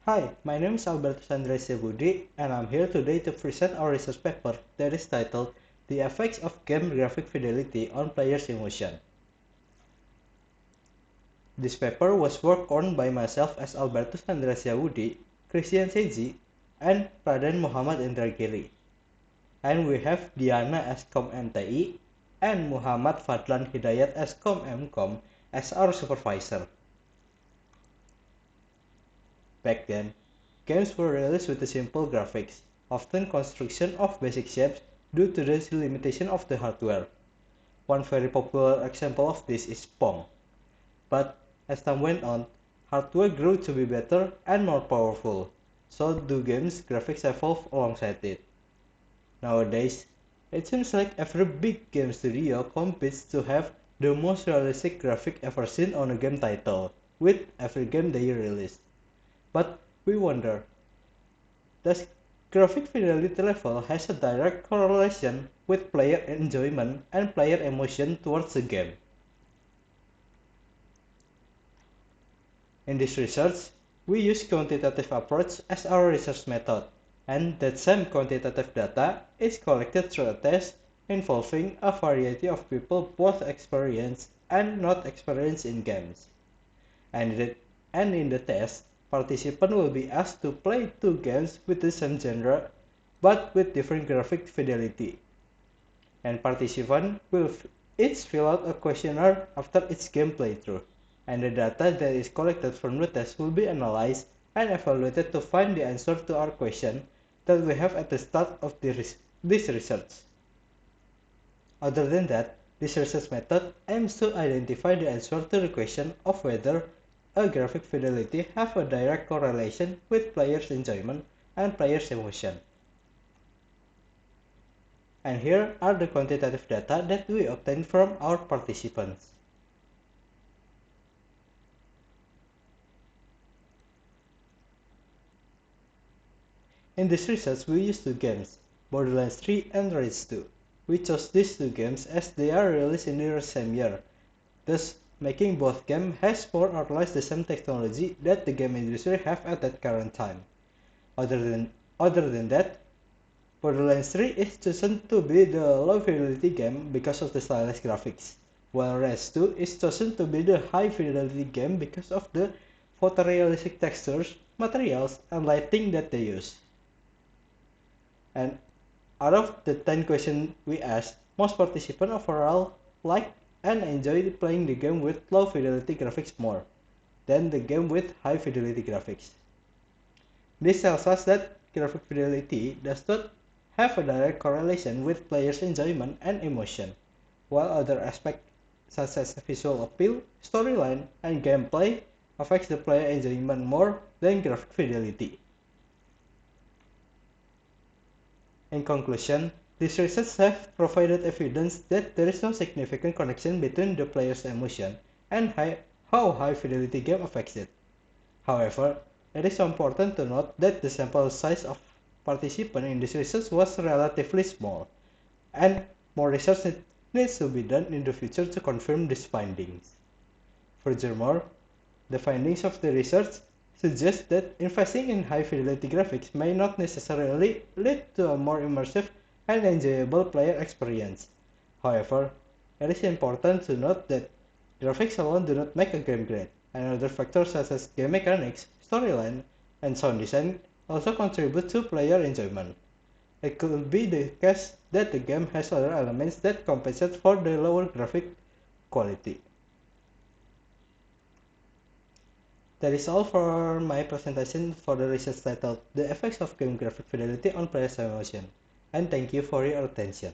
Hi, my name is Andrian and I'm here today to present our research paper that is titled The Effects of Game Graphic Fidelity on Players' Emotion. This paper was worked on by myself as Albertus Andreas Yahudi, Christian Seiji, and Raden Muhammad Indragiri. And we have Diana as Com MTI and Muhammad Fadlan Hidayat as Com MCom as our supervisor. Back then, games were released with simple graphics, often construction of basic shapes due to the limitation of the hardware. One very popular example of this is Pong. But as time went on, hardware grew to be better and more powerful, so the game's graphics evolved alongside it. Nowadays, it seems like every big game studio competes to have the most realistic graphic ever seen on a game title, with every game they release. But we wonder, does graphic fidelity level has a direct correlation with player enjoyment and player emotion towards the game? In this research, we use quantitative approach as our research method, and that same quantitative data is collected through a test involving a variety of people both experienced and not experienced in games. And in the test, participants will be asked to play two games with the same genre but with different graphic fidelity. And participants will each fill out a questionnaire after each game playthrough, and the data that is collected from the test will be analyzed and evaluated to find the answer to our question that we have at the start of this research. Other than that, this research method aims to identify the answer to the question of whether a graphic fidelity have a direct correlation with players' enjoyment and players' emotion. And here are the quantitative data that we obtained from our participants. In this research, we used two games, Borderlands 3 and Rage 2. We chose these two games as they are released in the same year, thus making both games has more or less the same technology that the game industry have at that current time. Other than that, Borderlands 3 is chosen to be the low fidelity game because of the stylish graphics, while Rage 2 is chosen to be the high fidelity game because of the photorealistic textures, materials, and lighting that they use. And out of the 10 questions we asked, most participants overall liked and enjoyed playing the game with low fidelity graphics more than the game with high fidelity graphics. This tells us that graphic fidelity does not have a direct correlation with players' enjoyment and emotion, while other aspects such as visual appeal, storyline, and gameplay affects the player enjoyment more than graphic fidelity. In conclusion, these research have provided evidence that there is no significant connection between the player's emotion and how high-fidelity game affects it. However, it is important to note that the sample size of participants in this research was relatively small, and more research needs to be done in the future to confirm these findings. Furthermore, the findings of the research suggest that investing in high-fidelity graphics may not necessarily lead to a more immersive and enjoyable player experience. However, it is important to note that graphics alone do not make a game great, and other factors such as game mechanics, storyline, and sound design also contribute to player enjoyment. It could be the case that the game has other elements that compensate for the lower graphic quality. That is all for my presentation for the research titled The Effects of Game Graphic Fidelity on Players' Emotion, and thank you for your attention.